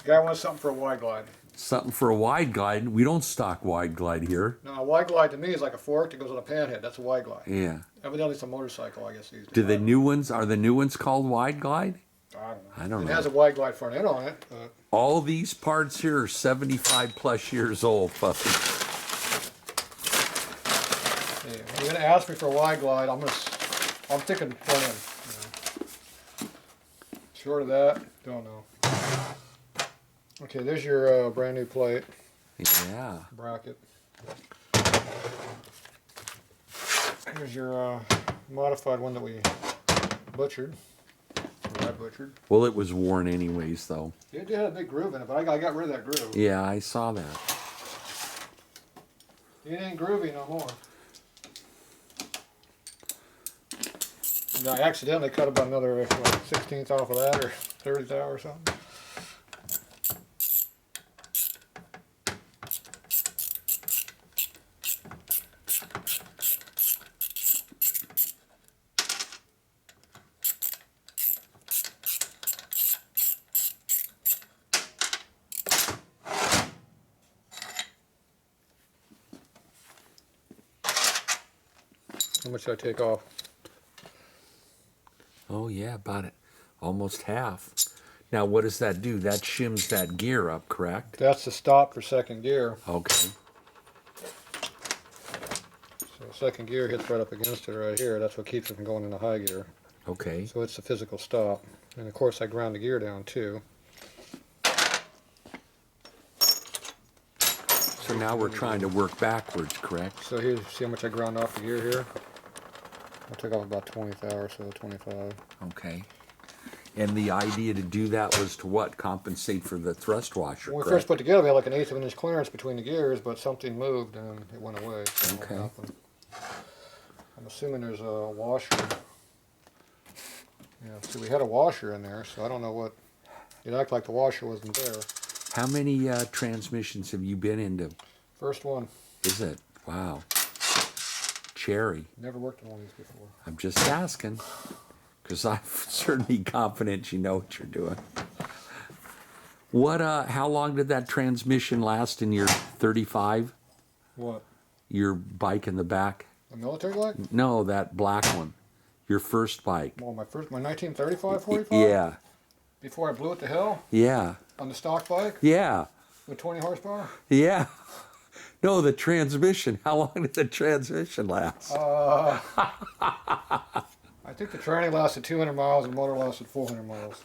Guy wants something for a wide glide. Something for a wide glide. We don't stock wide glide here. No, a wide glide to me is like a fork that goes on a panhead. That's a wide glide. Yeah. Evidently it's a motorcycle, I guess these days. Do the new ones, are the new ones called wide glide? I don't know. I don't know. It has a wide glide front end on it. All these parts here are 75 plus years old, Puffy. Yeah, if you're gonna ask me for a wide glide, I'm thinking front end. You know. Short of that, don't know. Okay, there's your brand new plate. Yeah. Bracket. Here's your modified one that we butchered. I butchered. Well, it was worn anyways, though. It had a big groove in it, but I got rid of that groove. Yeah, I saw that. It ain't groovy no more. And I accidentally cut about another like 16th off of that, or 30th hour or something. How much did I take off? Oh, yeah, about it. Almost half. Now, what does that do? That shims that gear up, correct? That's the stop for second gear. Okay. So second gear hits right up against it right here. That's what keeps it from going into high gear. Okay. So it's the physical stop. And of course I ground the gear down too. So now we're trying to work backwards, correct? So here, see how much I ground off the gear here? I took off about 20th hour, so 25. Okay. And the idea to do that was to what? Compensate for the thrust washer, When we correct? first put together, we had like an 1/8 of an inch clearance between the gears, but something moved and it went away. So Okay. what happened. I'm assuming there's a washer. Yeah, see, we had a washer in there, so I don't know what. It acted like the washer wasn't there. How many transmissions have you been into? First one. Is it? Wow. Cherry. Never worked on one of these before. I'm just asking, because I'm certainly confident you know what you're doing. What? How long did that transmission last in your 35? What? Your bike in the back? A military bike? No, that black one. Your first bike. Well, my 1935 45? Yeah. Before I blew it to hell? Yeah. On the stock bike? Yeah. With 20 horsepower? Yeah. No, the transmission. How long did the transmission last? I think the training lasted 200 miles and the motor lasted 400 miles.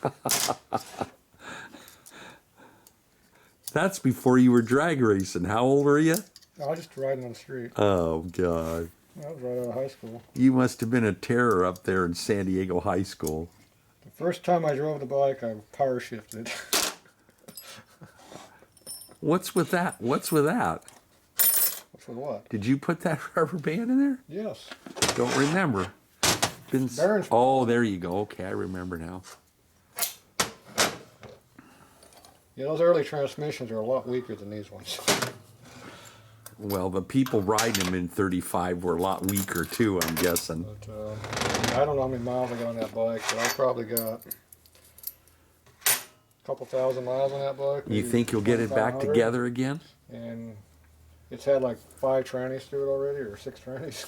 That's before you were drag racing. How old were you? I was just riding on the street. Oh, God. I was right out of high school. You must have been a terror up there in San Diego High School. The first time I drove the bike, I power shifted. What's with that? What's with that? What's with what? Did you put that rubber band in there? Yes. Don't remember. Been... Bearings. Oh, there you go. Okay, I remember now. Yeah, those early transmissions are a lot weaker than these ones. Well, the people riding them in 35 were a lot weaker too, I'm guessing. But I don't know how many miles I got on that bike, but I probably got a couple thousand miles on that bike. You think you'll get it back 2,500. together again? And it's had like 5 trannies through it already, or 6 trannies.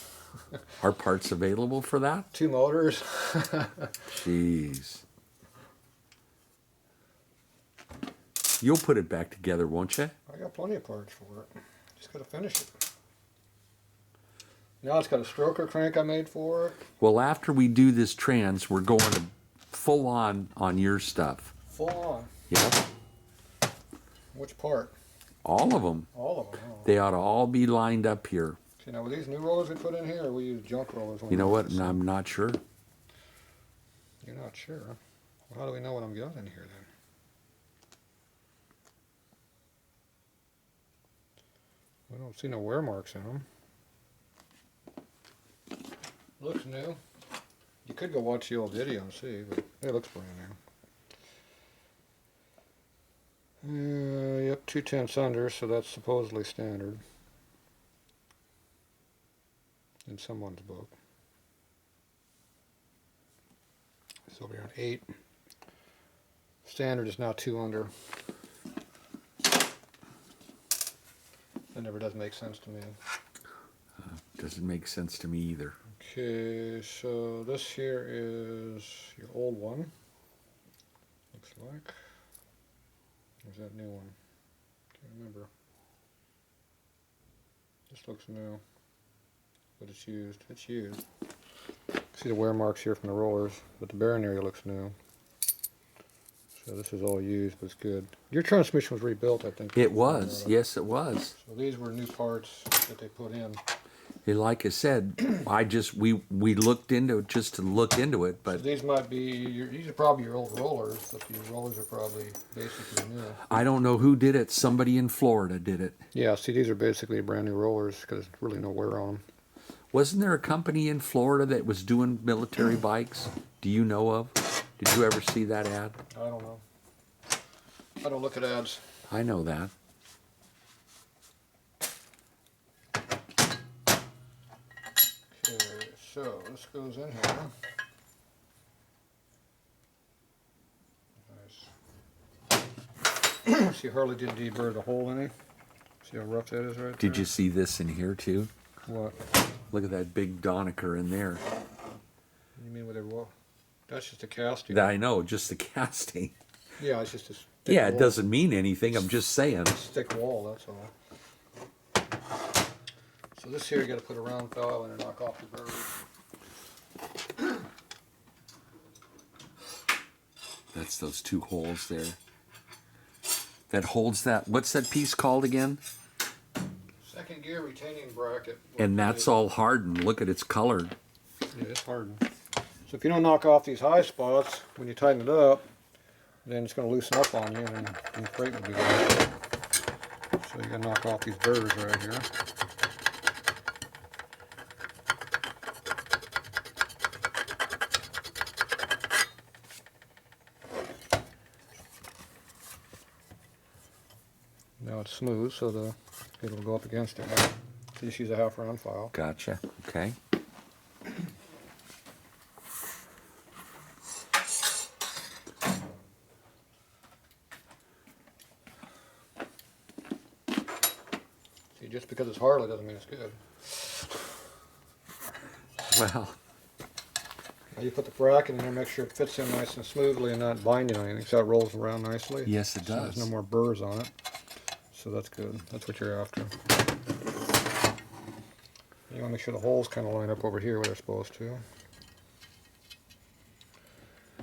Are parts available for that? 2 motors. Jeez. You'll put it back together, won't you? I got plenty of parts for it. Just got to finish it. Now it's got a stroker crank I made for it. Well, after we do this trans, we're going to full on your stuff. Full on. Yep. Which part? All of them. All of them. Oh. They ought to all be lined up here. See, now with these new rollers we put in here, or we use junk rollers? You know what? I'm not sure. You're not sure? Well, how do we know what I'm got in here then? I don't see no wear marks in them. Looks new. You could go watch the old video and see, but it looks brand new. Yep, 2/10 under, so that's supposedly standard in someone's book. So we're on 8. Standard is now 2 under. That never does make sense to me. Doesn't make sense to me either. Okay, so this here is your old one. Looks like. Where's that new one? Can't remember. This looks new, but it's used. It's used. See the wear marks here from the rollers, but the bearing area looks new. So this is all used, but it's good. Your transmission was rebuilt, I think. It was. Yes, it was. So these were new parts that they put in. And like I said, we looked into it just to look into it, So but these might be, these are probably your old rollers, but these rollers are probably basically new. I don't know who did it. Somebody in Florida did it. Yeah, see, these are basically brand new rollers because there's really no wear on them. Wasn't there a company in Florida that was doing military bikes? Do you know of? Did you ever see that ad? I don't know. I don't look at ads. I know that. Okay, so this goes in here. Nice. See, Harley didn't deburr the hole any. See how rough that is right there? Did you see this in here too? What? Look at that big Donecker in there. You mean with it? Well, that's just a casting. I know, just the casting. Yeah, it's just a thick Yeah, it wall. doesn't mean anything. I'm just saying. It's a thick wall, that's all. So this here you got to put a round valve in and knock off the burr. That's those two holes there. That holds that. What's that piece called again? Second gear retaining bracket. And that's all hardened. Look at it's colored. Yeah, it's hardened. So if you don't knock off these high spots when you tighten it up, then it's going to loosen up on you and the freight will be bad. So you got to knock off these burrs right here. Now it's smooth, so it'll go up against it. So just use a half round file. Gotcha. Okay. See, just because it's Harley doesn't mean it's good. Well, Now you put the bracket in there, make sure it fits in nice and smoothly and not binding on anything, so it rolls around nicely. yes, it So there's does. no more burrs on it. So that's good. That's what you're after. You want to make sure the holes kind of line up over here where they're supposed to.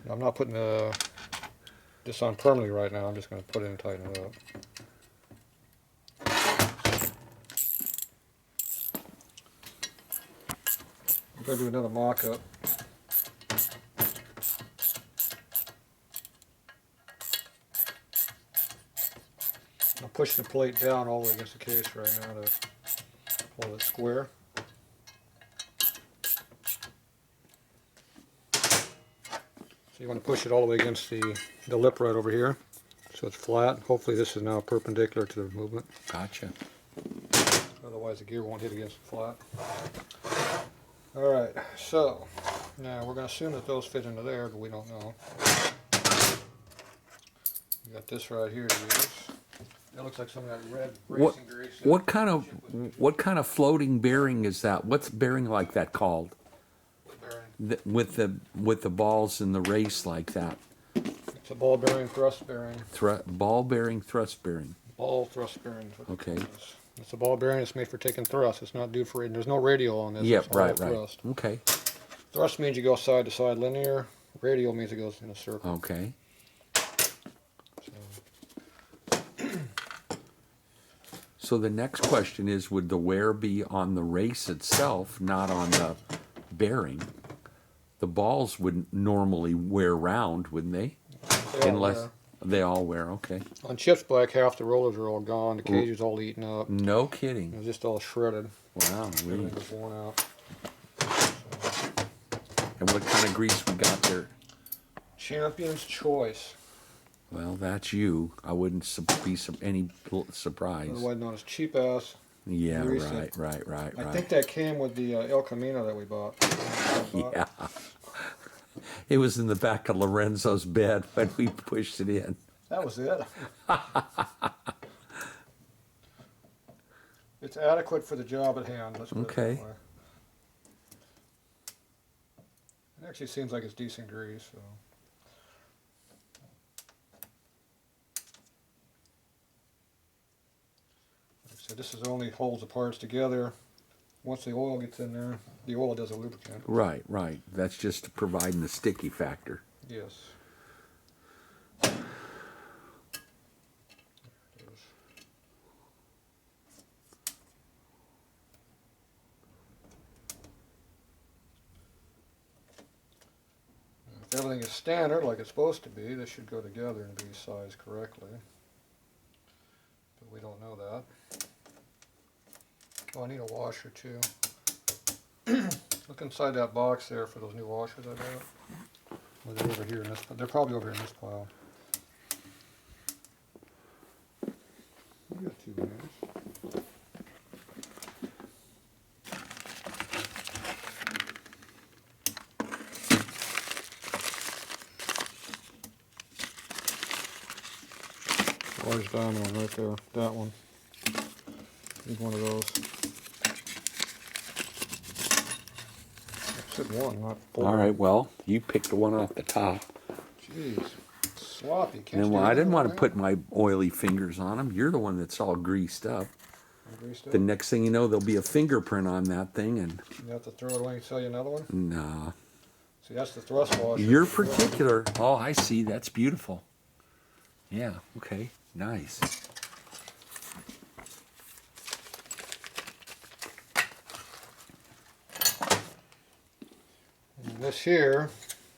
Now, I'm not putting this on permanently right now. I'm just going to put it in and tighten it up. I'm going to do another mock-up. I'm pushing the plate down all the way against the case right now to hold it square. So you want to push it all the way against the lip right over here so it's flat. Hopefully this is now perpendicular to the movement. Gotcha. Otherwise the gear won't hit against the flat. Alright, so now we're going to assume that those fit into there, but we don't know. We got this right here to use. That looks like some of that red What racing grease. what kind of floating bearing is that? What's bearing like that called? Bearing. With the balls in the race like that. It's a ball bearing, thrust bearing. Ball bearing, thrust bearing. Ball thrust bearing. is what they Okay. call this. It's a ball bearing. It's made for taking thrust. It's not due for. There's no radial on this. Yep, it's all right. thrust. Okay. Thrust means you go side to side linear. Radial means it goes in a circle. Okay. So the next question is, would the wear be on the race itself, not on the bearing? The balls would normally wear round, wouldn't they? They all Unless wear. they all wear. Okay. On Chip's bike, half the rollers are all gone. The cage is all eaten up. No It kidding. was just all shredded. Wow. Everything was worn out. And what kind of grease we got there? Champion's Choice. Well, that's you. I wouldn't be any surprise. Otherwise known as cheap ass. Yeah, grease. right. I think that came with the El Camino that we bought. Yeah. It was in the back of Lorenzo's bed when we pushed it in. That was it. It's adequate for the job at hand. Let's put it Okay. that way. It actually seems like it's decent grease. So. Like I said, this is only holds the parts together. Once the oil gets in there, the oil does a lubricant. Right, right. That's just providing the sticky factor. Yes. If everything is standard like it's supposed to be, this should go together and be sized correctly. But we don't know that. Oh, I need a washer too. Look inside that box there for those new washers I got. Well, they're over here in this. They're probably over here in this pile. We got 2 minutes. Large diamond one right there. That one. Need one of those. I said one, not 4. All right, well, you picked the one off the top. Jeez. Sloppy. Can't And you well, do I didn't that want to right put my oily fingers on them. You're the one that's all greased up. now? Greased The up? next thing you know, there'll be a fingerprint on that thing, and You have to throw it away and sell you another one? no. See, that's the thrust washer. You're particular. Oh, I see. That's beautiful. Yeah, okay. Nice. And this here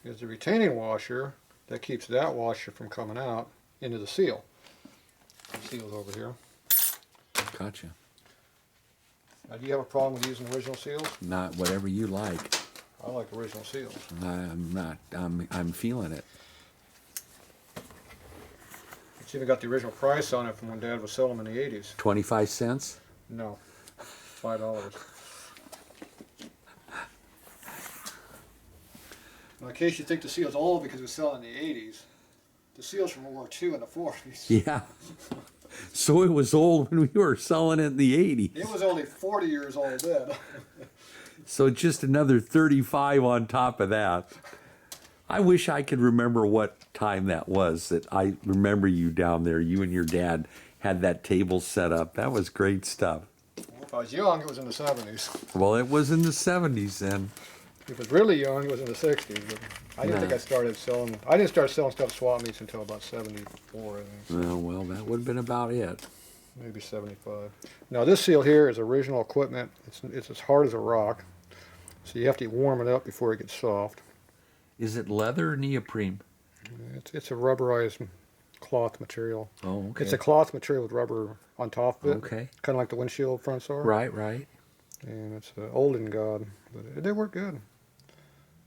is the retaining washer that keeps that washer from coming out into the seal. The seal's over here. Gotcha. Now, do you have a problem with using original seals? Not whatever you like. I like original seals. I'm not. I'm feeling it. It's even got the original price on it from when Dad was selling them in the 80s. 25 cents? No, $5. Now, in case you think the seal's old because it was selling in the 80s, the seal's from World War II and the 40s. Yeah. So it was old when we were selling it in the 80s. It was only 40 years old then. So just another 35 on top of that. I wish I could remember what time that was that I remember you down there. You and your dad had that table set up. That was great stuff. Well, if I was young, it was in the 70s. Well, it was in the 70s then. If it was really young, it was in the 60s. But I didn't think I started selling. I didn't start selling stuff at swap meets until about 74, I think. So Well, that would have been about it. maybe 75. Now this seal here is original equipment. It's as hard as a rock, so you have to warm it up before it gets soft. Is it leather or neoprene? It's a rubberized cloth material. Oh, okay. It's a cloth material with rubber on top of it. Okay. Kind of like the windshield fronts are. Right, right. And it's old and god, but they work good.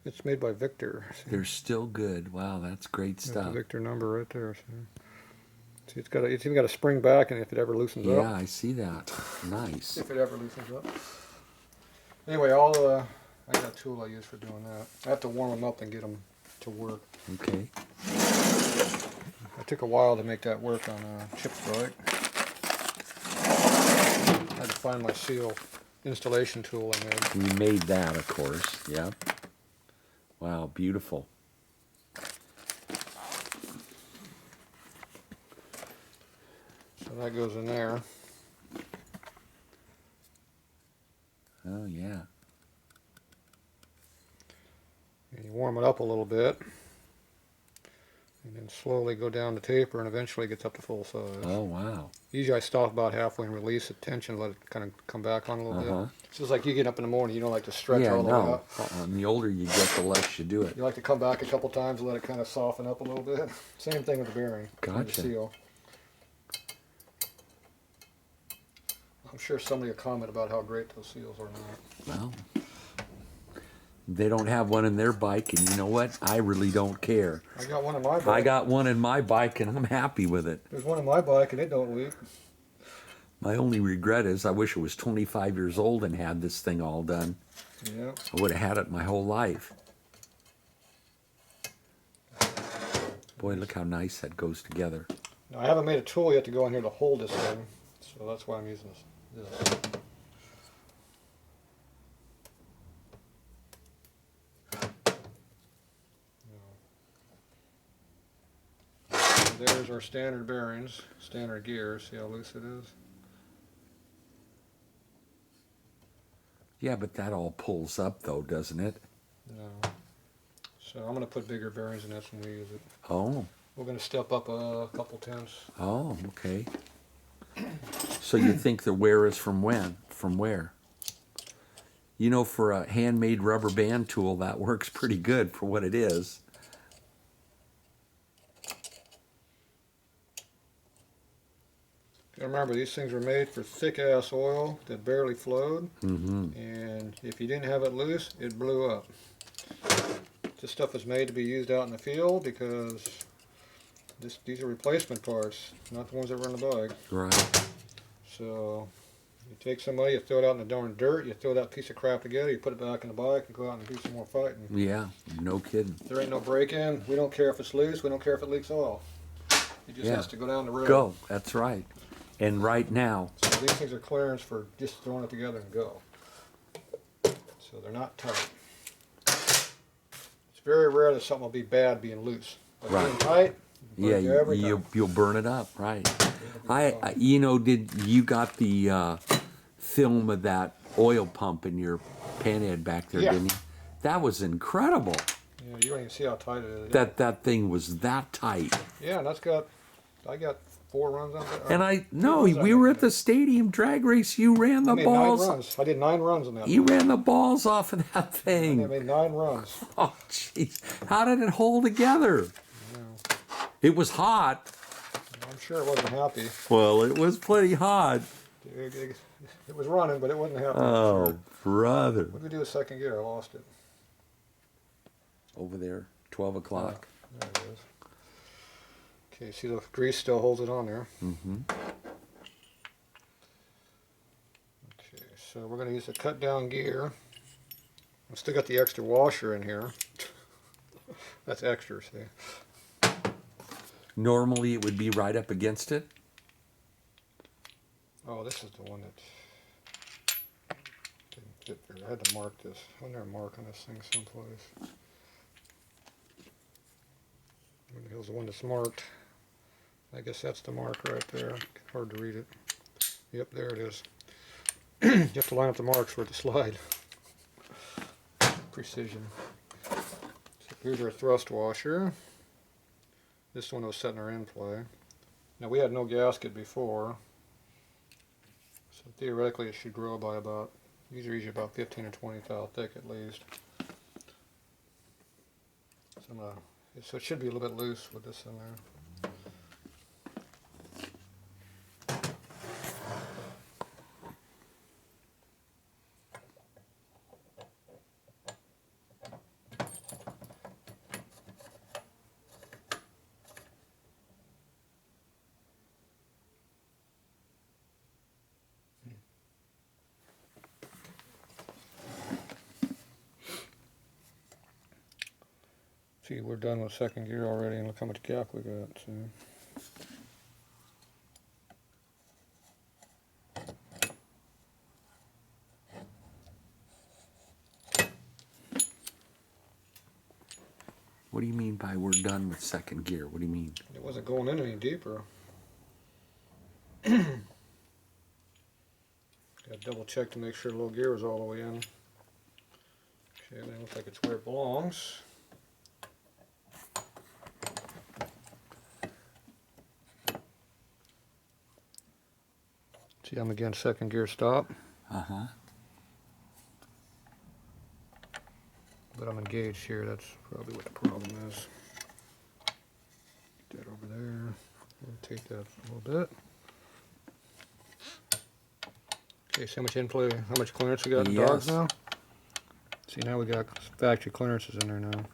It's made by Victor. They're still good. Wow, that's great There's the stuff. Victor number right there. See, it's even got a spring back, and if it ever loosens up. Yeah, I see that. Nice. If it ever loosens up. Anyway, I got a tool I use for doing that. I have to warm them up and get them to work. Okay. It took a while to make that work on Chip's bike. I had to find my seal installation tool I made. You made that, of course. Yep. Wow, beautiful. So that goes in there. Oh, yeah. And you warm it up a little bit. And then slowly go down the taper, and eventually it gets up to full size. Oh, wow. Usually I stop about halfway and release the tension, let it kind of come back on a little bit. It's just like you get up in the morning, you don't like to stretch Yeah, all the way no. up. And the older you get, the less you do it. You like to come back a couple times and let it kind of soften up a little bit. Same thing with the bearing. and Gotcha. The seal. I'm sure somebody will comment about how great those seals are now. Well, they don't have one in their bike, and you know what? I really don't care. I got one in my bike. I got one in my bike, and I'm happy with it. There's one in my bike and it don't leak. My only regret is I wish I was 25 years old and had this thing all done. Yeah. I would have had it my whole life. Boy, look how nice that goes together. Now I haven't made a tool yet to go in here to hold this thing, so that's why I'm using this. Here's our standard bearings, standard gear. See how loose it is? Yeah, but that all pulls up though, doesn't it? No. So I'm going to put bigger bearings in this when we use it. Oh. We're going to step up a couple tenths. Oh, okay. So you think the wear is from when? From where? You know, for a handmade rubber band tool, that works pretty good for what it is. Remember, these things were made for thick-ass oil that barely flowed, Mm-hmm. and if you didn't have it loose, it blew up. This stuff was made to be used out in the field because these are replacement parts, not the ones that run the bike. Right. So you take somebody, you throw it out in the darn dirt, you throw that piece of crap together, you put it back in the bike, and go out and do some more fighting. Yeah, no kidding. There ain't no break-in. We don't care if it's loose. We don't care if it leaks oil. It just has to go down the road. Go, that's right. And right now, So these things are clearance for just throwing it together and go. So they're not tight. It's very rare that something will be bad being loose. But Right. being tight, yeah, every time. you'll burn it up, right? You know, did you got the film of that oil pump in your panhead back there, Yeah. didn't you? That was incredible. Yeah, you don't even see how tight it is. That thing was that tight. Yeah, and I got 4 runs on it. And we were at the stadium drag race. You ran the I made balls. 9 runs. I did 9 runs on that. You ran the balls off of that I thing. made 9 runs. Oh, jeez. How did it hold together? Yeah. It was hot. I'm sure it wasn't happy. Well, it was plenty hot. It was running, but it wasn't happy. Oh, Sure. brother. What did we do with second gear? I lost it. Over there, 12 o'clock. There it is. Okay, see the grease still holds it on there. Mm-hmm. Okay, so we're going to use the cut down gear. I've still got the extra washer in here. That's extra, see. Normally, it would be right up against it. Oh, this is the one that didn't fit there. I had to mark this. Wasn't there a mark on this thing someplace? Where the hell's the one that's marked? I guess that's the mark right there. Hard to read it. Yep, there it is. You have to line up the marks for it to slide. Precision. So here's our thrust washer. This one was setting our end play. Now we had no gasket before, so theoretically it should grow by about, usually about 15 or 20 thou thick at least. So it should be a little bit loose with this in there. See, we're done with second gear already, and look how much gap we got. So. What do you mean by we're done with second gear? What do you mean? It wasn't going in any deeper. Got to double check to make sure the low gear was all the way in. Okay, that looks like it's where it belongs. See, I'm against second gear stop, Uh-huh. but I'm engaged here. That's probably what the problem is. Get that over there. Rotate that a little bit. Okay, see how much inplay, how much clearance we got in dogs Yes. now? See, now we got factory clearances in there now.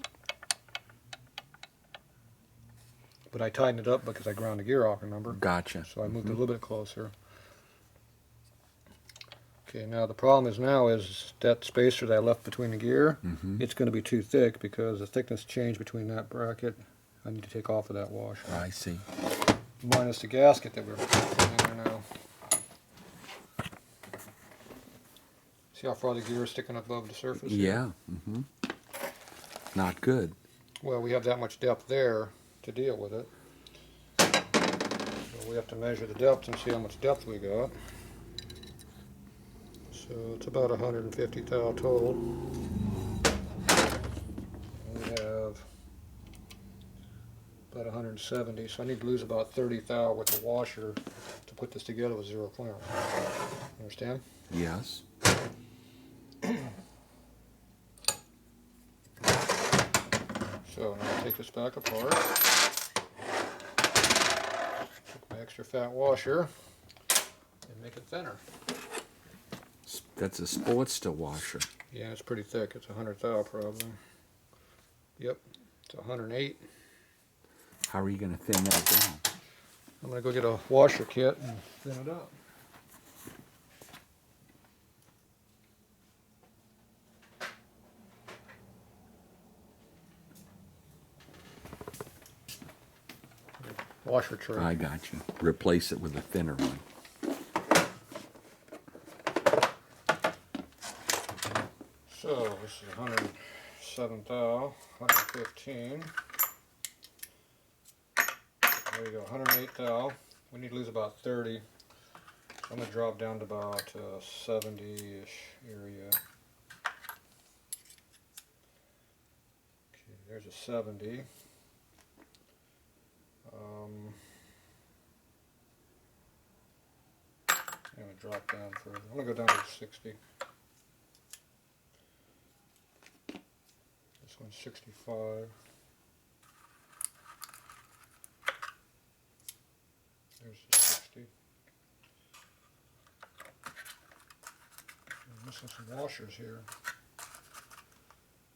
But I tightened it up because I ground the gear off, remember? Gotcha. So I moved it a little bit closer. Okay, now the problem is now is that spacer that I left between the gear, Mm-hmm. it's going to be too thick because the thickness changed between that bracket. I need to take off of that washer. I see. Minus the gasket that we're putting in there now. See how far the gear is sticking up above the surface? here? Yeah. Mm-hmm. Not good. Well, we have that much depth there to deal with it. we have to measure the depth and see how much depth we got. So it's about 150 thou total. And we have about 170, so I need to lose about 30 thou with the washer to put this together with zero clearance. Understand? Yes. So now I'll take this back apart. Take my extra fat washer and make it thinner. That's a Sportster washer. Yeah, it's pretty thick. It's 100 thou probably. Yep, it's 108. How are you going to thin that down? I'm going to go get a washer kit and thin it up. Washer tray. I got you. Replace it with a thinner one. So this is 107 thou, 115. There you go, 108 thou. We need to lose about 30. So I'm going to drop down to about 70-ish area. Okay, there's a 70. I'm going to drop down further. I'm going to go down to 60. This one's 65. There's the 60. I'm missing some washers here.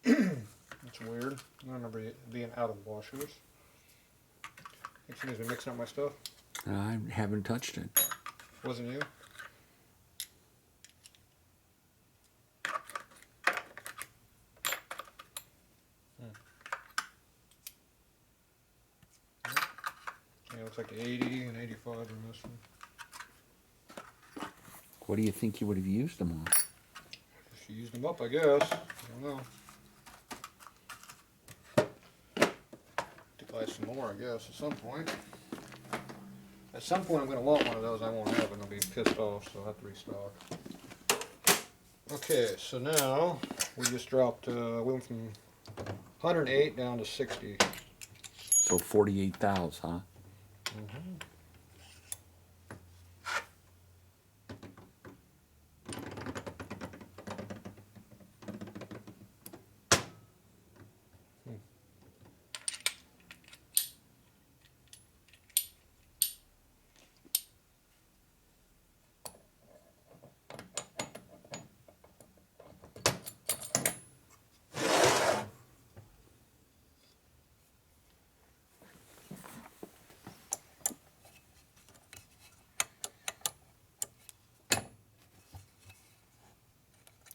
That's weird. I remember it being out of washers. Think somebody's been mixing up my stuff? I haven't touched it. Wasn't you? Yeah, looks like 80 and 85 in this one. What do you think you would have used them on? She used them up, I guess. I don't know. To buy some more, I guess, at some point. At some point, I'm going to want one of those. I won't have it, and I'll be pissed off, so I'll have to restock. Okay, so now we just dropped, we went from 108 down to 60. So 48 thous, huh? Mm-hmm.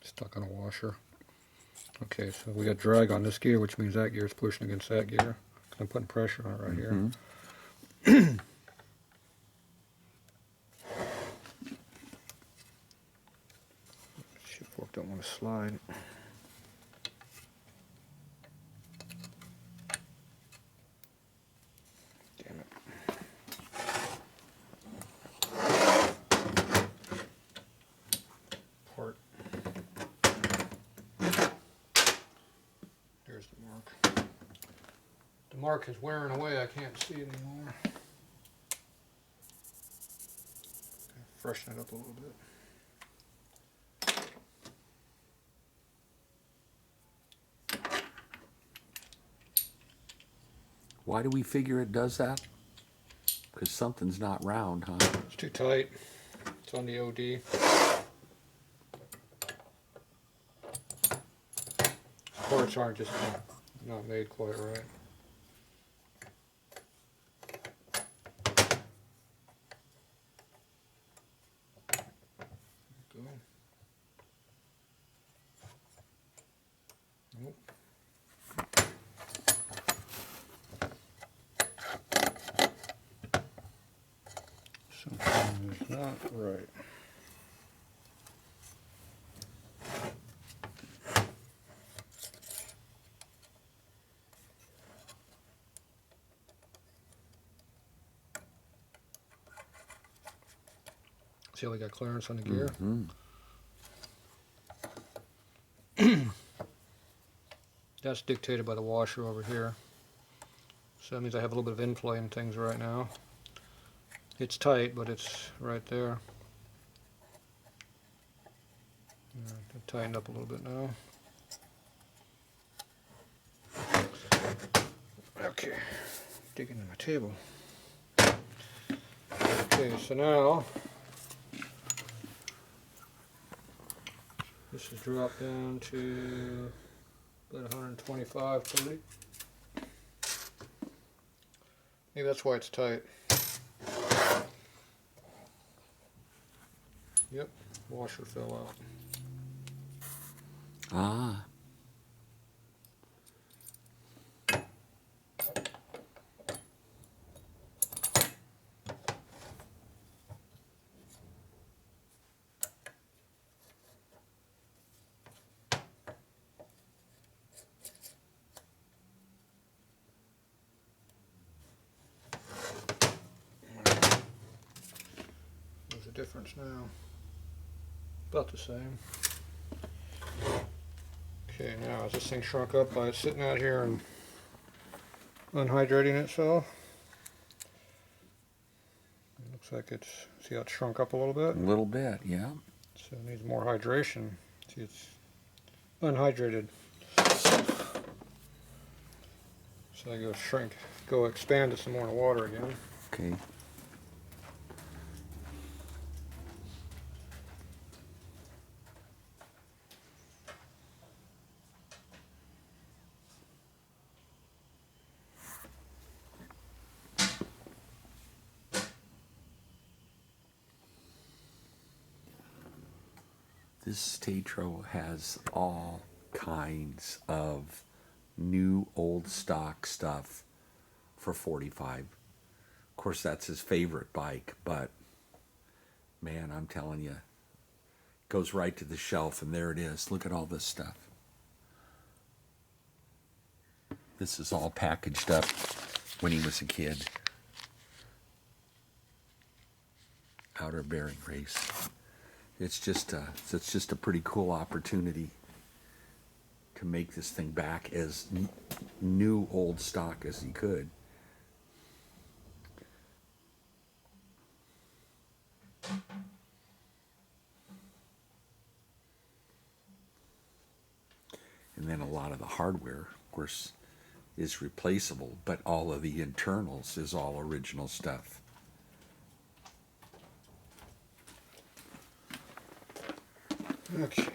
Stuck on a washer. Okay, so we got drag on this gear, which means that gear is pushing against that gear. I'm putting pressure on it right here. Shit fork don't want to slide. Damn it. Part. There's the mark. The mark is wearing away. I can't see it anymore. Freshen it up a little bit. Why do we figure it does that? Because something's not round, huh? It's too tight. It's on the OD. Parts aren't just not made quite right. Go. Nope. Something is not right. See how we got clearance on the gear? That's dictated by the washer over here. So that means I have a little bit of in-play in things right now. It's tight, but it's right there. It tightened up a little bit now. Okay, dig into my table. Okay, so now this is dropped down to about 125, 30. Maybe that's why it's tight. Yep, washer fell out. Ah. There's a difference now. About the same. Okay, now is this thing shrunk up by it sitting out here and unhydrating itself? It looks like it's, see how it's shrunk up a little bit? A little bit, yeah. So it needs more hydration. See, it's unhydrated. So I go expand it some more in water again. Okay. This Tatro has all kinds of new old stock stuff for 45. Of course, that's his favorite bike, but man, I'm telling you, goes right to the shelf and there it is. Look at all this stuff. This is all packaged up when he was a kid. Outer bearing race. It's just a pretty cool opportunity to make this thing back as new old stock as he could. And then a lot of the hardware, of course, is replaceable, but all of the internals is all original stuff. Okay.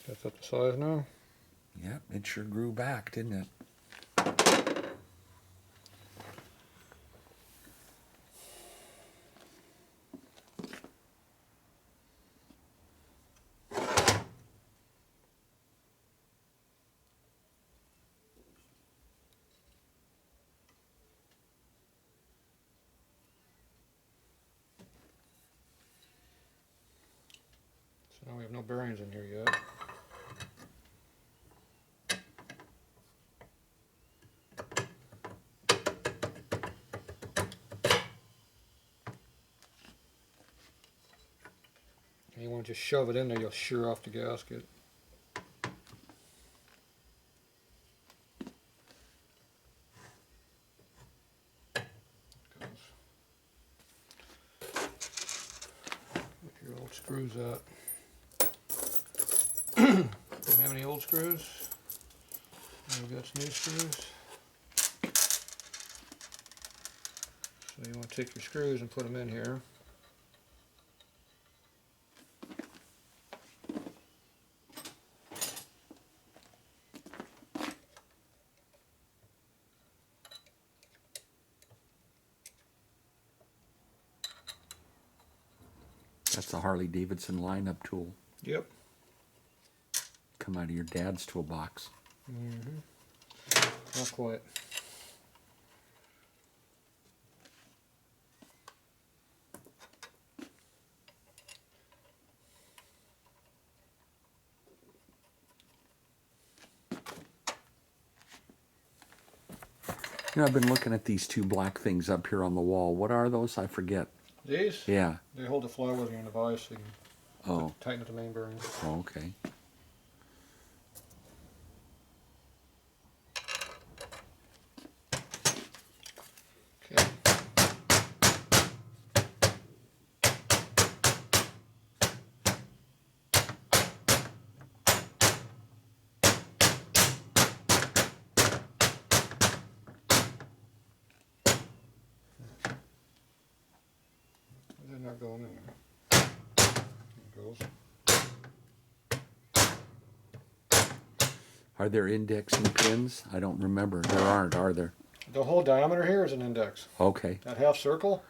That's up to size now? Yep, it sure grew back, didn't it? So now we have no bearings in here yet. And you want to just shove it in there, you'll shear off the gasket. Look your old screws at. Don't have any old screws. We've got some new screws. So you want to take your screws and put them in here. That's a Harley Davidson lineup tool. Yep. Come out of your dad's toolbox. Not quite. You know, I've been looking at these two black things up here on the wall. What are those? I forget. These? Yeah. They hold the flywheeling in the vise so you can Oh. tighten up the main bearing. Oh, okay. Okay. They're not going in there. There it goes. Are there indexing pins? I don't remember. There aren't, are there? The whole diameter here is an index. Okay. That half circle,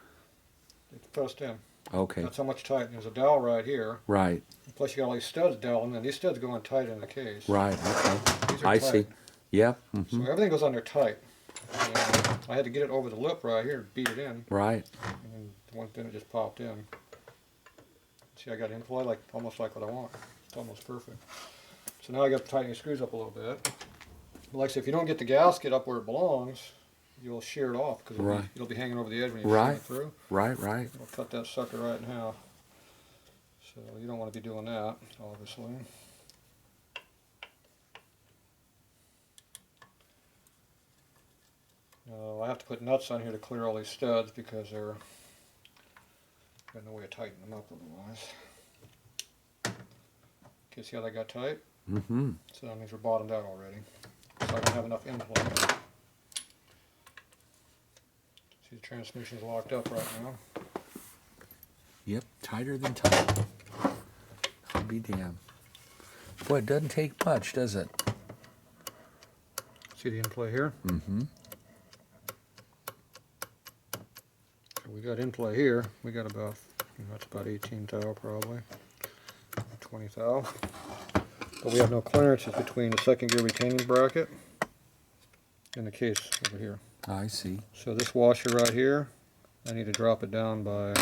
it's pressed in. Okay. That's how much tight. There's a dowel right here. Right. Plus you got all these studs doweling in. These studs go in tight in the case. Right. Okay. These are I tight. see. Yep. So everything goes under tight. And I had to get it over the lip right here, beat it in, Right. and then one thing it just popped in. See, I got inflow like almost like what I want. It's almost perfect. So now I got to tighten the screws up a little bit. But like I said, if you don't get the gasket up where it belongs, you'll shear it off because it'll be hanging over the edge when you Right. it through. Right. Right. It'll cut that sucker right in half. So you don't want to be doing that, obviously. I have to put nuts on here to clear all these studs because they're got no way of tightening them up otherwise. Okay, see how that got tight? Mm-hmm. So that means we're bottomed out already. So I don't have enough inflow. See, the transmission's locked up right now. Yep. Tighter than tight. I'll be damned. Boy, it doesn't take much, does it? See the in-play here? Mm-hmm. So we got in-play here. We got about, that's about 18 thou probably. 20 thou. But we have no clearances between the second gear retaining bracket and the case over here. I see. So this washer right here, I need to drop it down by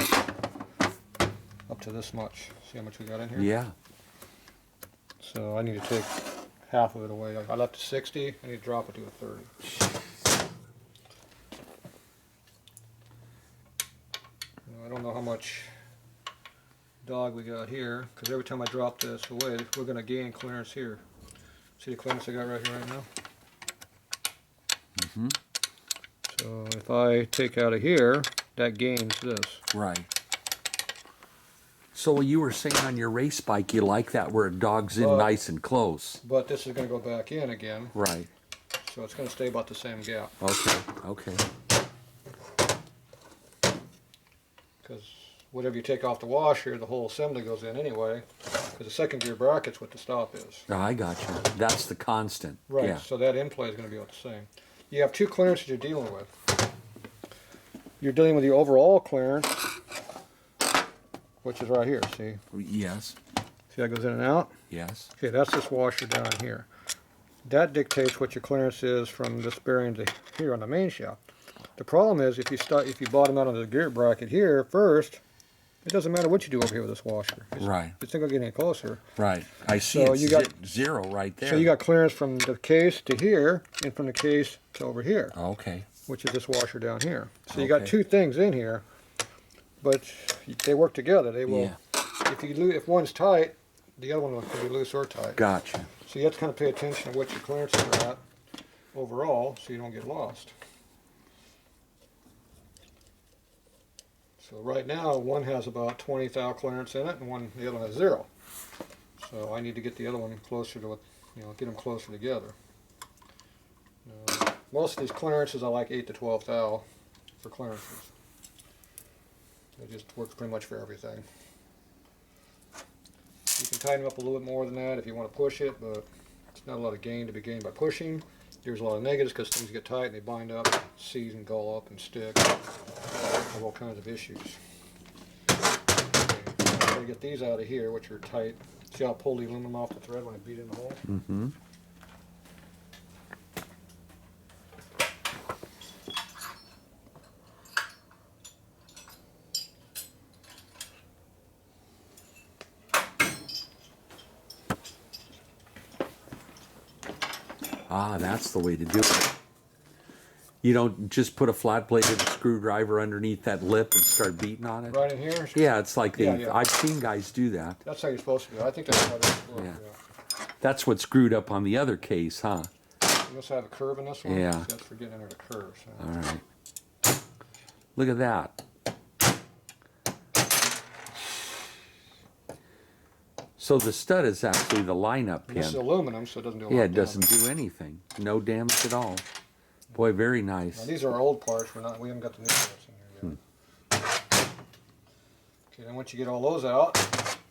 up to this much. See how much we got in here? Yeah. So I need to take half of it away. I left it 60, I need to drop it to a 30. Now, I don't know how much dog we got here, because every time I drop this away, we're going to gain clearance here. See the clearance I got right here right now? Mm-hmm. So if I take out of here, that gains this. Right. So you were saying on your race bike you like that where it dogs in nice and close. But this is going to go back in again, Right. so it's going to stay about the same gap. Okay. Okay. Because whatever you take off the washer, the whole assembly goes in anyway, because the second gear bracket's what the stop is. Oh, I got you. That's the constant. Right, Yeah. so that in play is going to be about the same. You have two clearances you're dealing with. You're dealing with the overall clearance, which is right here, see? Yes. See how it goes in and out? Yes. Okay, that's this washer down here. That dictates what your clearance is from this bearing to here on the main shaft. The problem is if you bottom out on the gear bracket here first, it doesn't matter what you do over here with this washer. Right. It's not going to get any closer. Right. I see So it's you got- zero right there. So you got clearance from the case to here and from the case to over here, Okay. which is this washer down here. So you got Okay. two things in here, but they work together. They will. Yeah. If one's tight, the other one will be loose or tight. Gotcha. So you have to kind of pay attention to what your clearances are at overall, so you don't get lost. So right now, one has about 20 thou clearance in it, and the other one has 0. So I need to get the other one closer to what, get them closer together. Most of these clearances I like 8 to 12 thou for clearances. It just works pretty much for everything. You can tighten them up a little bit more than that if you want to push it, but it's not a lot of gain to be gained by pushing. There's a lot of negatives because things get tight and they bind up, seize and gull up and stick. Have all kinds of issues. Okay, I'm going to get these out of here, which are tight. See how I pull the aluminum off the thread when I beat in the hole? Mm-hmm. Ah, that's the way to do it. You don't just put a flat-bladed screwdriver underneath that lip and start beating on it? Right in here? Yeah, it's like Yeah, yeah. I've seen guys do that. That's how you're supposed to do it. I think that's how it is. Yeah. Yeah. That's what screwed up on the other case, huh? You must have a curve in this one? Yeah. So that's for getting under the curve. So. All right. Look at that. So the stud is actually the lineup pin. This is aluminum, so it doesn't do a lot Yeah, of it doesn't damage. do anything. No damage at all. Boy, very Now, nice. these are our old parts. We haven't got the new parts in here yet. Okay, then once you get all those out,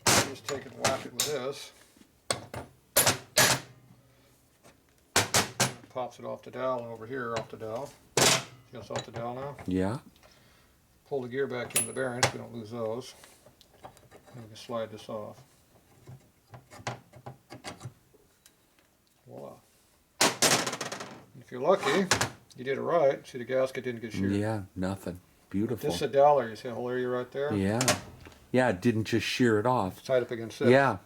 you just take it and whack it with this. Pops it off the dowel and over here off the dowel. See how it's off the dowel now? Yeah. Pull the gear back into the bearings so we don't lose those. And we can slide this off. Voila. And if you're lucky, you did it right. See, the gasket didn't get sheared. Yeah, nothing. Beautiful. This is a dowel. You see a whole area right there? Yeah. Yeah, it didn't just shear it off. It's tied up against this. Yeah,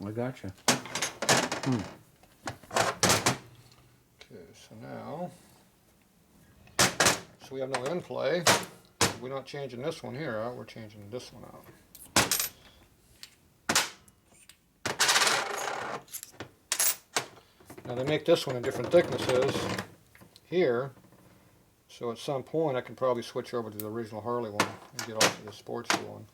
I gotcha. Okay, so now, so we have no in play. We're not changing this one here out, we're changing this one out. Now they make this one in different thicknesses here, so at some point I can probably switch over to the original Harley one and get off of the sportsy one.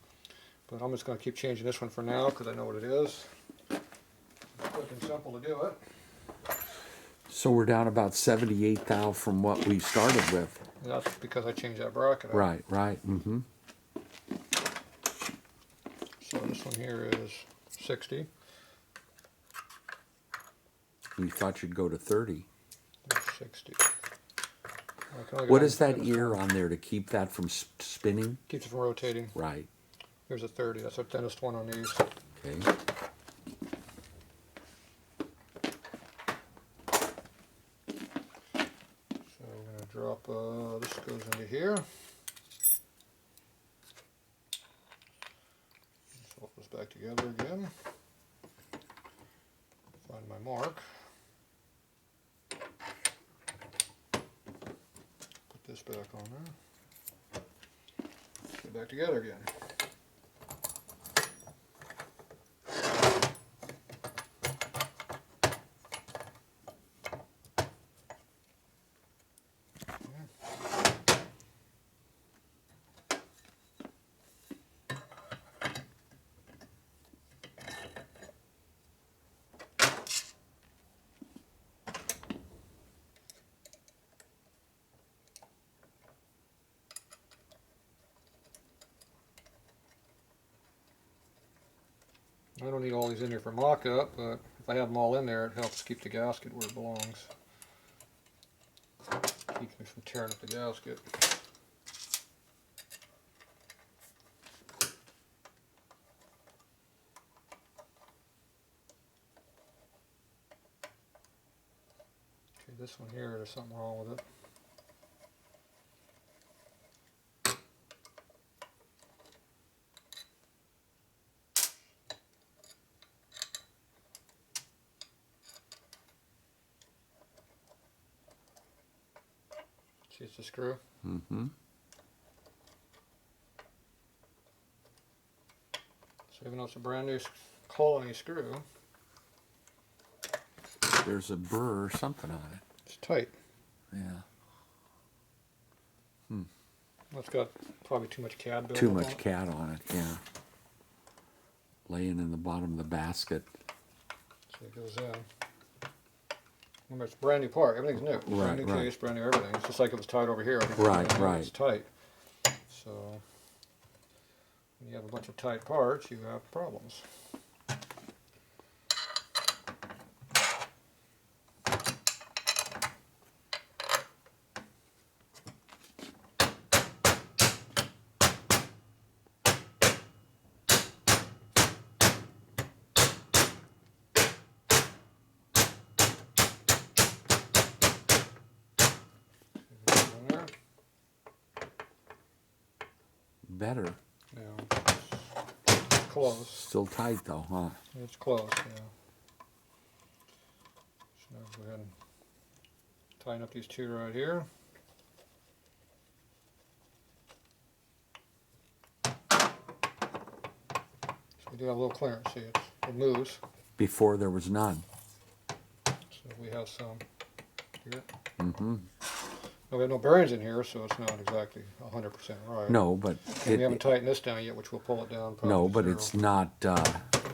But I'm just going to keep changing this one for now because I know what it is. Quick and simple to do it. So we're down about 78 thou from what we started with. And that's because I changed that bracket out. Right, right. So this one here is 60. You thought you'd go to 30. 60. What is that ear on there to keep that from spinning? Keeps it from rotating. Right. Here's a 30. That's the thinnest one on these. Okay. So we're going to drop, this goes into here. Swap this back together again. Find my mark. Put this back on there. Put it back together again. I don't need all these in here for mock-up, but if I have them all in there, it helps keep the gasket where it belongs. Keeps me from tearing up the gasket. Okay, this one here, there's something wrong with it. See, it's a screw. Mm-hmm. So even though it's a brand new colony screw, There's a burr or something on it. it's tight. Yeah. Well, it's got probably too much CAD built Too up much on it. cat on it, yeah. Laying in the bottom of the basket. So it goes in. Remember, it's a brand new part. Everything's new. Right, Brand new right. case, brand new everything. It's just like it was tied over here. Right, right. It's tight. So when you have a bunch of tight parts, you have problems. In there. Better. Yeah, it's close. Still tight though, huh? It's close, yeah. So now go ahead and tighten up these two right here. We do have a little clearance, see, it moves. Before there was none. So we have some here. Mm-hmm. No, we have no bearings in here, so it's not exactly 100% right. No, but And we haven't tightened this down yet, which will pull it down probably no, to but zero.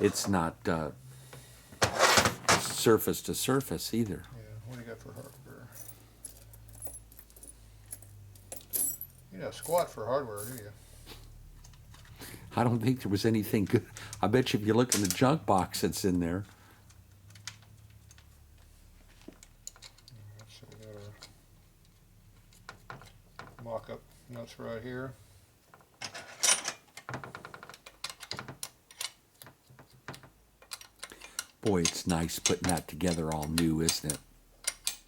it's not surface to surface either. Yeah, what do you got for hardware? You got a squat for hardware, do you? I don't think there was anything good. I bet you if you look in the junk box that's in there. Let's see, we got our mock-up nuts right here. Boy, it's nice putting that together all new, isn't it?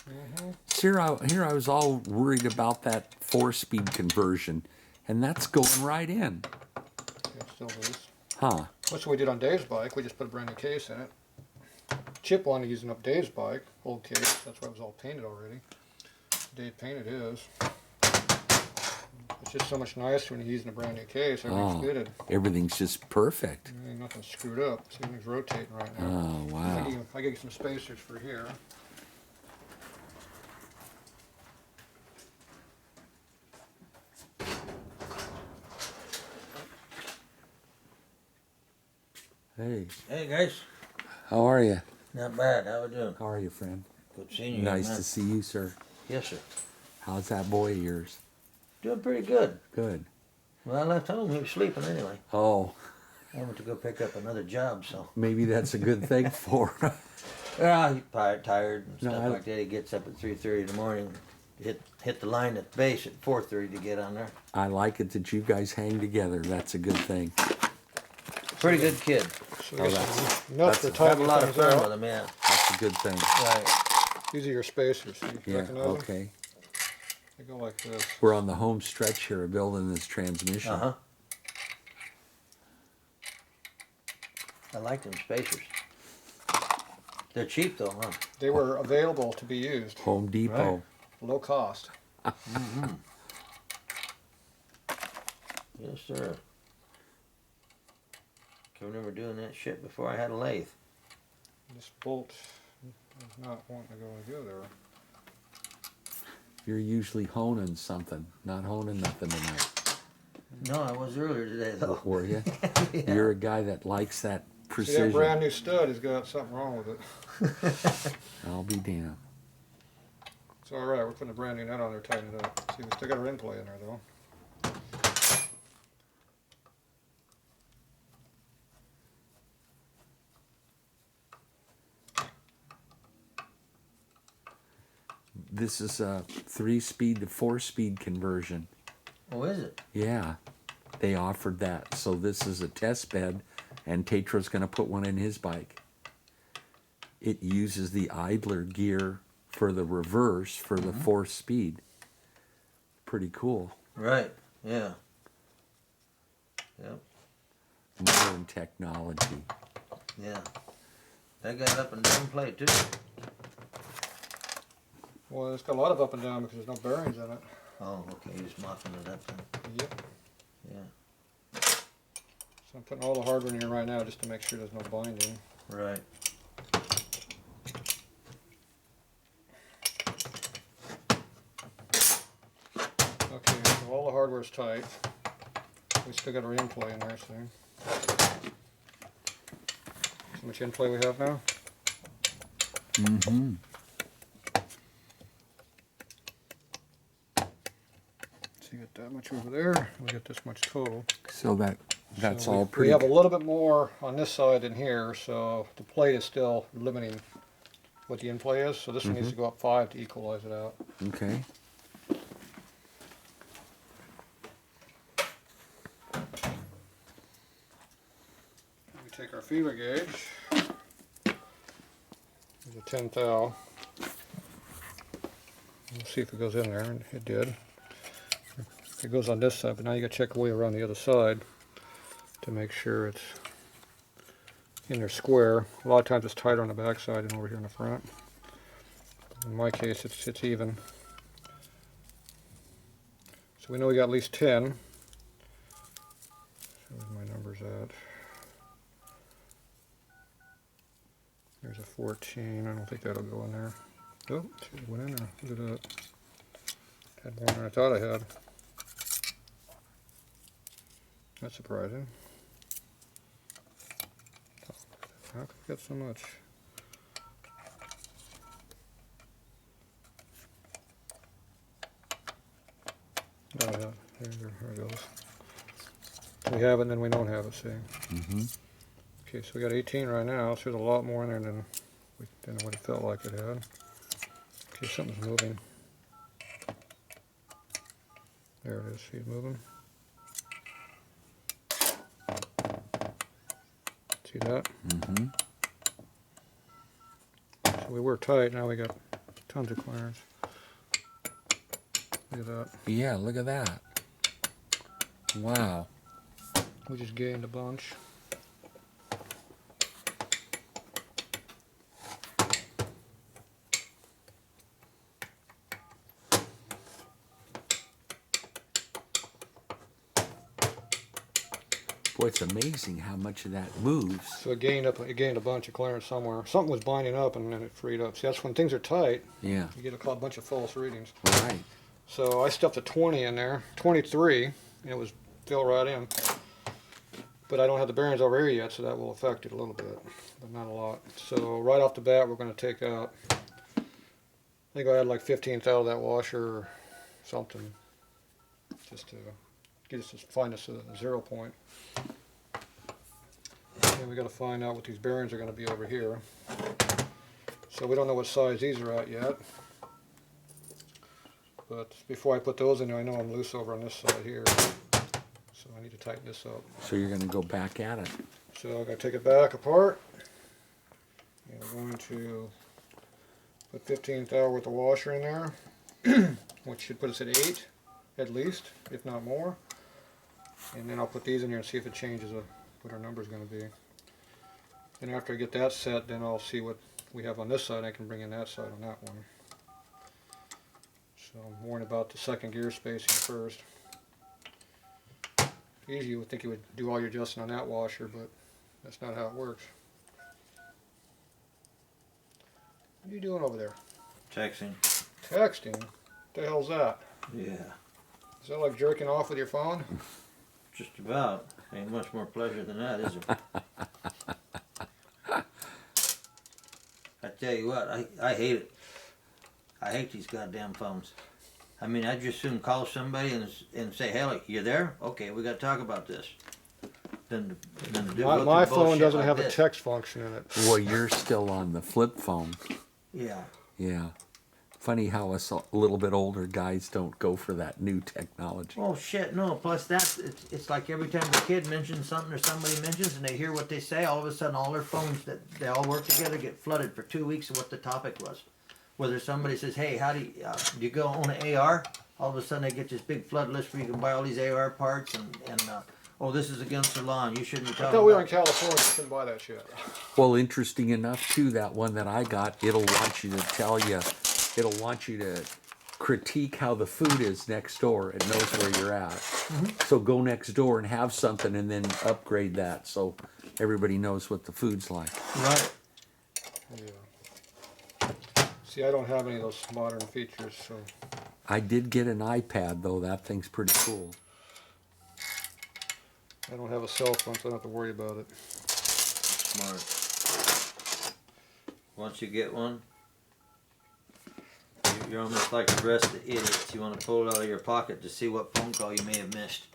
Mm-hmm. So here I was all worried about that 4-speed conversion, and that's going right in. Yeah, still loose. Huh. That's what we did on Dave's bike. We just put a brand new case in it. Chip wanted using up Dave's bike, old case. That's why it was all painted already. Dave painted his. It's just so much nicer when you're using a brand new case. Everything's fitted. Everything's just perfect. Ain't nothing screwed up. See, everything's rotating right now. Oh, wow. I get some spacers for here. Hey, Hey guys, how are you? not bad. How we doing? How are you, friend? Good seeing you. Nice man. to see you, sir. Yes, sir. How's that boy of yours? Doing pretty good. Good. Well, I left home. He was sleeping anyway. Oh, I went to go pick up another job, so. maybe that's a good thing for him. Yeah, he's tired and No, stuff I- like that. He gets up at 3:30 in the morning, hit the line at the base at 4:30 to get on there. I like it that you guys hang together. That's a good thing. Pretty good kid. So we Oh, got that's- some nuts for Have a tightening lot of things fun out. with him, yeah. That's a good thing. Right. These are your spacers. See, you Yeah, recognize them? okay. They go like this. We're on the home stretch here of building this transmission. Uh huh. I like them spacers. They're cheap though, huh? They were available to be used. Home Depot. Low cost. Yes, sir. Can remember doing that shit before I had a lathe. This bolt is not wanting to go together. You're usually honing something, not honing nothing tonight. No, I was earlier today though. Were you? Yeah. You're a guy that likes that See that precision. brand new stud has got something wrong with it. I'll be damned. It's all right. We're putting a brand new nut on there, tightening it up. See, we still got our end play in there though. This is a 3-speed to 4-speed conversion. Oh, is it? Yeah, they offered that. So this is a test bed, and Tatro's going to put one in his bike. It uses the idler gear for the reverse for the 4-speed. Pretty cool. Right. Yeah. Yep. Modern technology. Yeah. That got up and down play too. Well, it's got a lot of up and down because there's no bearings in it. Oh, okay. You're just mopping it up then. Yep. Yeah. So I'm putting all the hardware in here right now just to make sure there's no binding. Right. Okay, so all the hardware's tight. We still got our end play in there, see? How much end play we have now? Mm-hmm. So you got that much over there, we got this much total. So that's So all we pretty. have a little bit more on this side than here, so the plate is still limiting what the end play is. So this one needs to go up 5 to equalize it out. Okay. We take our feeler gauge. There's a 10 thou. We'll see if it goes in there, and it did. It goes on this side, but now you got to check way around the other side to make sure it's in there square. A lot of times it's tighter on the back side than over here in the front. In my case, it's even. So we know we got at least 10. So where's my numbers at? 14. I don't think that'll go in there. Oh, it went in there. Look at that. Had more than I thought I had. That's surprising. How could I get so much? Oh, yeah. There it goes. We have it, and then we don't have it, see? Mm-hmm. Okay, so we got 18 right now, so there's a lot more in there than what it felt like it had. Okay, something's moving. There it is, see it moving? See that? Mm-hmm. So we were tight, now we got tons of clearance. Look at that. Yeah, look at that. Wow. We just gained a bunch. Boy, it's amazing how much of that moves. So it gained a bunch of clearance somewhere. Something was binding up and then it freed up. See, that's when things are tight, Yeah, you get a bunch of false readings. right. So I stuffed a 20 in there, 23, and it was filled right in. But I don't have the bearings over here yet, so that will affect it a little bit, but not a lot. So right off the bat, we're going to take out, I think I had like 15th out of that washer or something, just to find us a 0 point. And we got to find out what these bearings are going to be over here. So we don't know what size these are at yet. But before I put those in there, I know I'm loose over on this side here. So I need to tighten this up. So you're going to go back at it. So I'm going to take it back apart. And we're going to put 15 thou worth of washer in there, which should put us at 8 at least, if not more. And then I'll put these in here and see if it changes what our number is going to be. And after I get that set, then I'll see what we have on this side. I can bring in that side on that one. So I'm worrying about the second gear spacing first. Easy, you would think you would do all your adjusting on that washer, but that's not how it works. What are you doing over there? Texting. Texting? What the hell's that? Yeah. Is that like jerking off with your phone? Just about. Ain't much more pleasure than that, is there? I tell you what, I hate it. I hate these goddamn phones. I mean, I'd just soon call somebody and say, "Hey, you there? Okay, we got to talk about this." Then My phone doesn't have a text function in it. Well, you're still on the flip phone. Yeah. Yeah. Funny how us a little bit older guys don't go for that new technology. Oh shit, no. Plus that, it's like every time the kid mentions something or somebody mentions and they hear what they say, all of a sudden all their phones that they all work together get flooded for 2 weeks of what the topic was. Whether somebody says, "Hey, how do you go on an AR?" All of a sudden they get this big flood list where you can buy all these AR parts and oh, this is against the law and you shouldn't be talking I thought we were in about California, you couldn't buy that shit. Well, interesting enough too, that one that I got, it'll want you to tell you, it'll want you to critique how the food is next door. It knows where you're at. So go next door and have something and then upgrade that so everybody knows what the food's like. Right. Yeah. See, I don't have any of those modern features, so. I did get an iPad though. That thing's pretty cool. I don't have a cell phone, so I don't have to worry about it. Smart. Once you get one, you're almost like the rest of the idiots. You want to pull it out of your pocket to see what phone call you may have missed.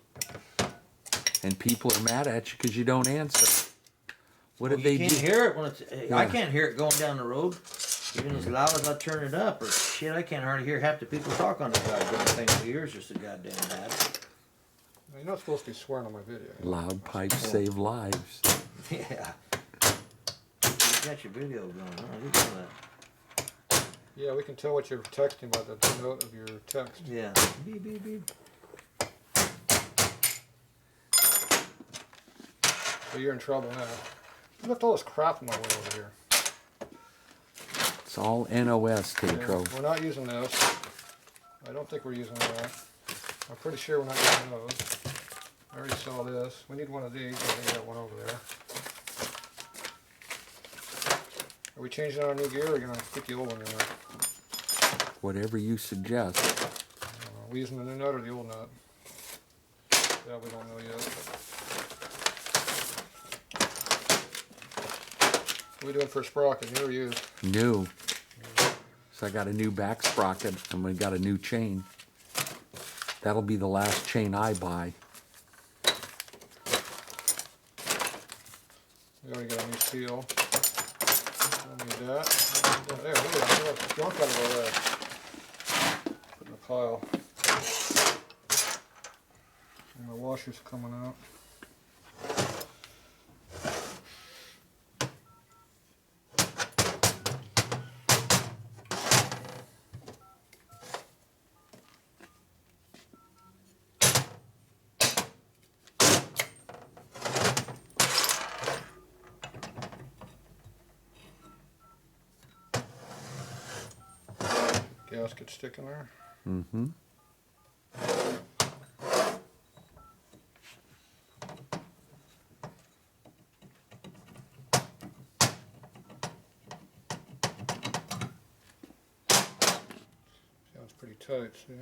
And people are mad at you because you don't answer. What did You they can't do? hear it when it's. Yeah. I can't hear it going down the road. Even as loud as I turn it up, or shit, I can't hardly hear half the people talk on the goddamn thing. My ears are so goddamn bad. You're not supposed to be swearing on my video. Loud pipes save lives. Yeah. You got your video going, huh? I didn't know that. Yeah, we can tell what you're texting by the note of your text. Yeah. Beep, beep, beep. So you're in trouble now. You left all this crap in my way over here. It's all NOS, Tatro. Yeah, we're not using this. I don't think we're using that. I'm pretty sure we're not using those. I already saw this. We need one of these. I think I got one over there. Are we changing our new gear or are we going to keep the old one in there? Whatever you suggest. Are we using the new nut or the old nut? Yeah, we don't know yet. What are we doing for a sprocket? New or used? New. So I got a new back sprocket and we got a new chain. That'll be the last chain I buy. We already got a new seal. Don't need that. There, look at that. Look, junk out of there. Put in a pile. And the washer's coming out. Gasket sticking there. Mm-hmm. Sounds pretty tight, see?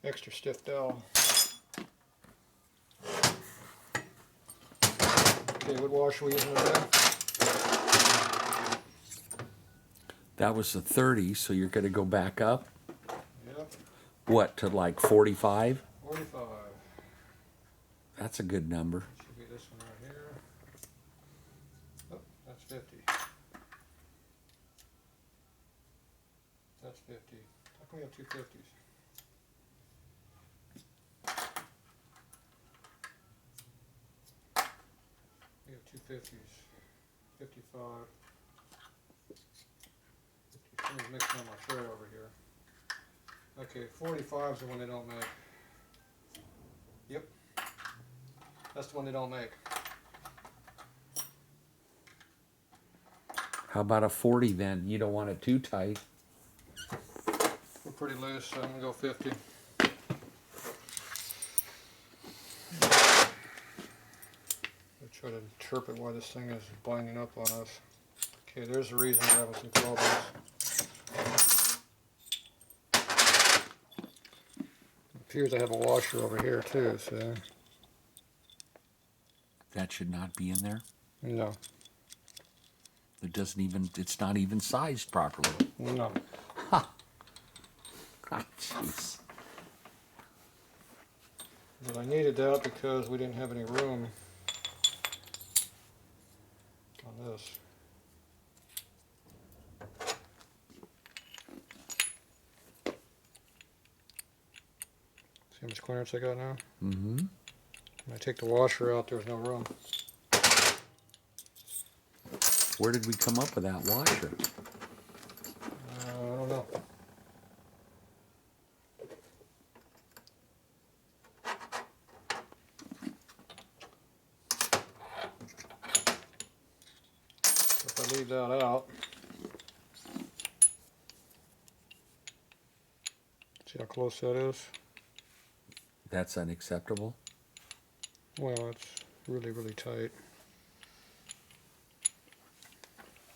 Extra stiff dowel. Okay, what wash are we using today? That was the 30, so you're going to go back up. Yep, What, to like 45? 45. That's a good number. Should be this one right here. Oh, that's 50. That's 50. How come we have two 50s? We have two 50s. 55. 50. Something's mixing on my thread over here. Okay, 45 is the one they don't make. Yep. That's the one they don't make. How about a 40 then? You don't want it too tight. We're pretty loose, so I'm going to go 50. I'll try to interpret why this thing is binding up on us. Okay, there's the reason we're having some problems. It appears I have a washer over here too, so That should not be in there. no. It doesn't even, it's not even sized properly. No. Ah, jeez. But I needed that because we didn't have any room on this. See how much clearance I got now? Mm-hmm. When I take the washer out, there's no room. Where did we come up with that washer? I don't know. If I leave that out, see how close that is? That's unacceptable. Well, it's really, really tight.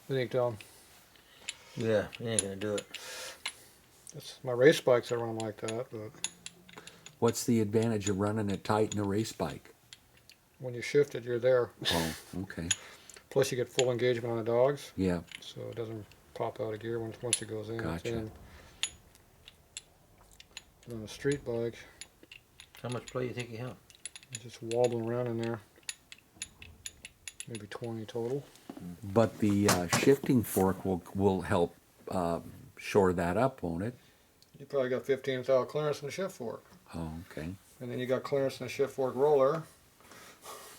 What do you think, Tom? Yeah, you ain't gonna do it. It's my race bikes I run like that, but What's the advantage of running it tight in a race bike? when you shift it, you're there. Oh, okay. Plus, you get full engagement on the dogs, Yeah. so it doesn't pop out of gear once it goes in. It's Gotcha. in. But on a street bike, How much play you think you have? it's just wobbling around in there. Maybe 20 total. But the shifting fork will help shore that up, won't it? You probably got 15 thou clearance in the shift fork. Oh, okay. And then you got clearance in the shift fork roller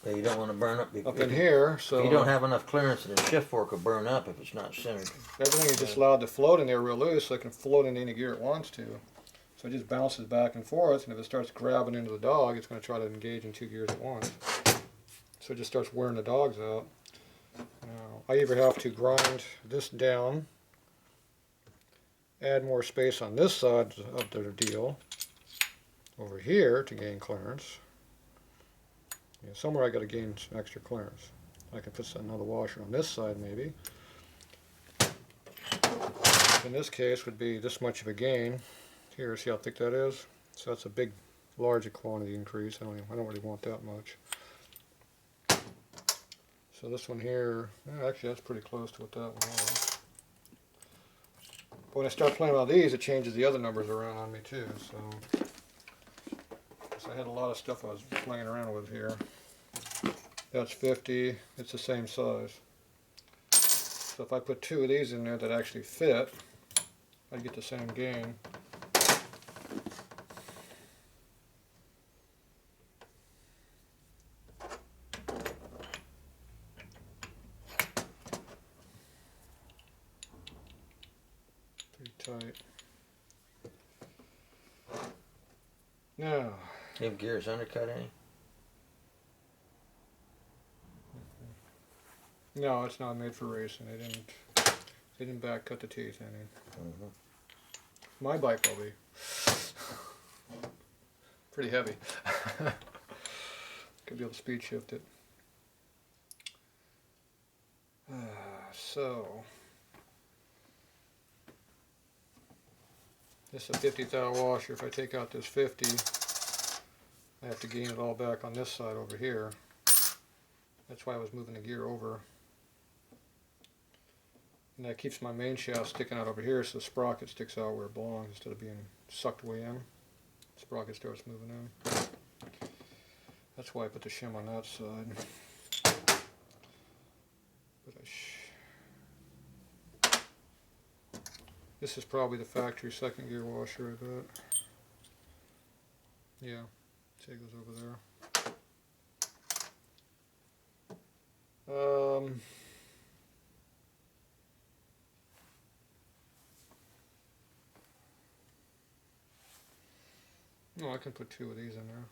Yeah, you don't want to burn up. up in here, so If you don't have enough clearance, the shift fork will burn up if it's not centered. everything is just allowed to float in there real loose, so it can float in any gear it wants to. So it just bounces back and forth, and if it starts grabbing into the dog, it's going to try to engage in two gears at once. So it just starts wearing the dogs out. Now, I either have to grind this down add more space on this side of the deal over here to gain clearance. Yeah, somewhere I got to gain some extra clearance. I can put another washer on this side maybe. In this case would be this much of a gain. Here, see how thick that is? So that's a big, large quantity increase. I don't really want that much. So this one here, actually that's pretty close to what that one was. But when I start playing with these, it changes the other numbers around on me too. So I had a lot of stuff I was playing around with here. That's 50. It's the same size. So if I put 2 of these in there that actually fit, I get the same gain. Pretty tight. Now, You have gears undercut any? no, it's not made for racing. They didn't back cut the teeth any. Mm-hmm. My bike will be pretty heavy. Could be able to speed shift it. So this is a 50 thou washer. If I take out this 50, I have to gain it all back on this side over here. That's why I was moving the gear over. And that keeps my main shaft sticking out over here, so the sprocket sticks out where it belongs instead of being sucked way in. The sprocket starts moving in. That's why I put the shim on that side. But this is probably the factory second gear washer, I bet. Yeah, see it goes over there. No, I can put 2 of these in there.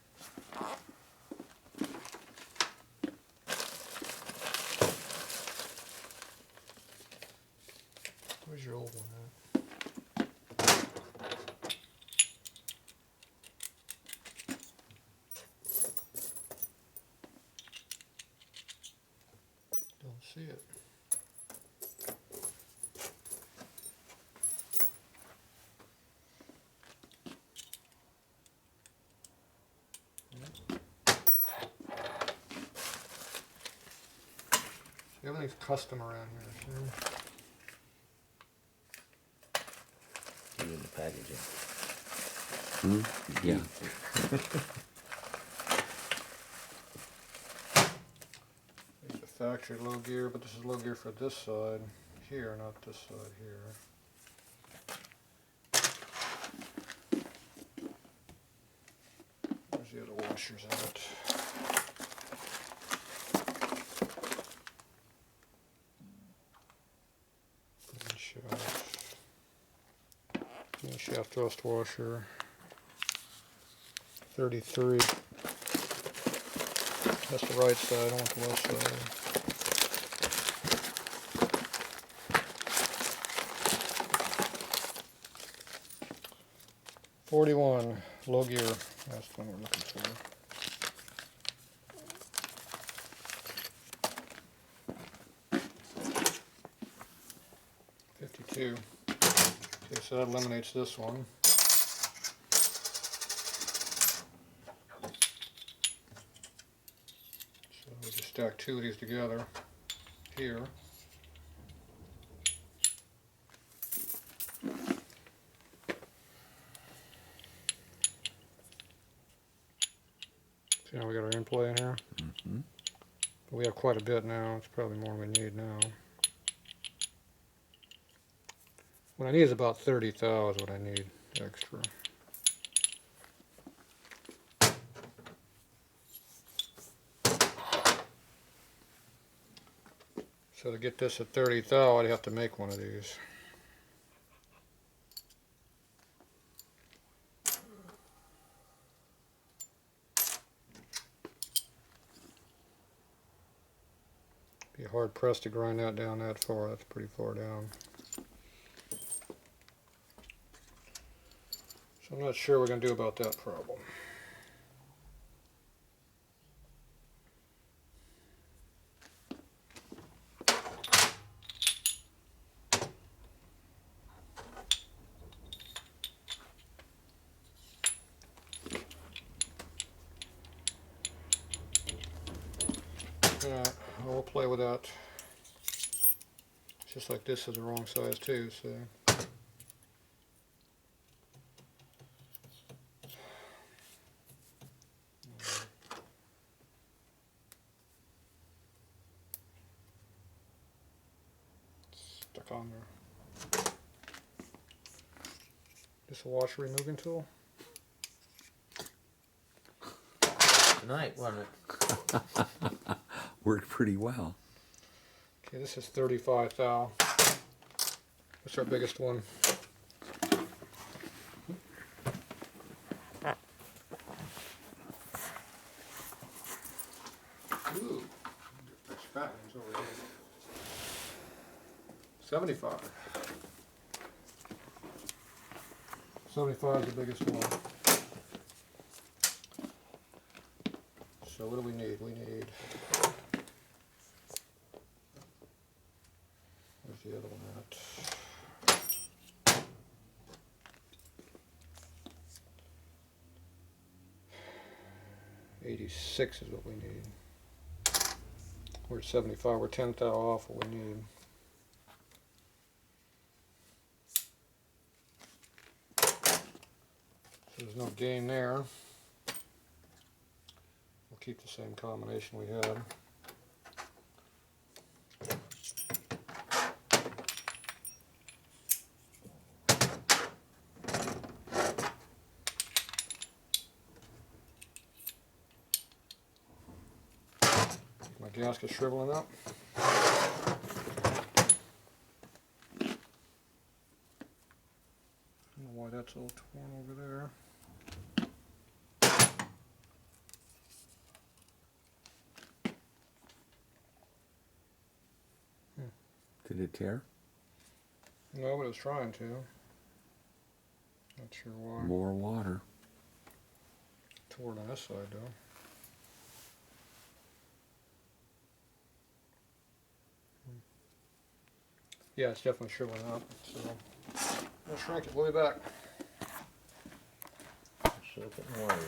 Where's your old one at? Don't see it. Everything's custom around here. See? You in the packaging. Yeah. There's the factory low gear, but this is low gear for this side here, not this side here. Where's the other washers at? Shaft thrust washer 33. That's the right side, I don't want the left side. $41 low gear. That's the one we're looking for. $52. Okay, so that eliminates this one. So we just stack 2 of these together here. See how we got our in play in here? Mm-hmm. But we have quite a bit now. It's probably more than we need now. What I need is about 30 thou is what I need extra. So to get this at 30 thou, I'd have to make one of these. Be hard pressed to grind that down that far. That's pretty far down. So I'm not sure what we're going to do about that problem. Yeah, we'll play with that. Just like this is the wrong size too, so. Stuck on there. Just a washer removing tool. Tonight, wasn't it? Worked pretty well. Okay, this is 35 thou. What's our biggest one? Ooh, there's fat ones over here. 75. 75 is the biggest one. So what do we need? We need. Where's the other one at? $86 is what we need. We're at 75. We're 10 thou off what we need. So there's no gain there. We'll keep the same combination we had. My gasket's shriveling up. I don't know why that's all torn over there. Did it tear? No, but it was trying to. Not sure why. More water. Tore it on this side though. Yeah, it's definitely shriveling up. So we'll shrink it. We'll be back. So put more in.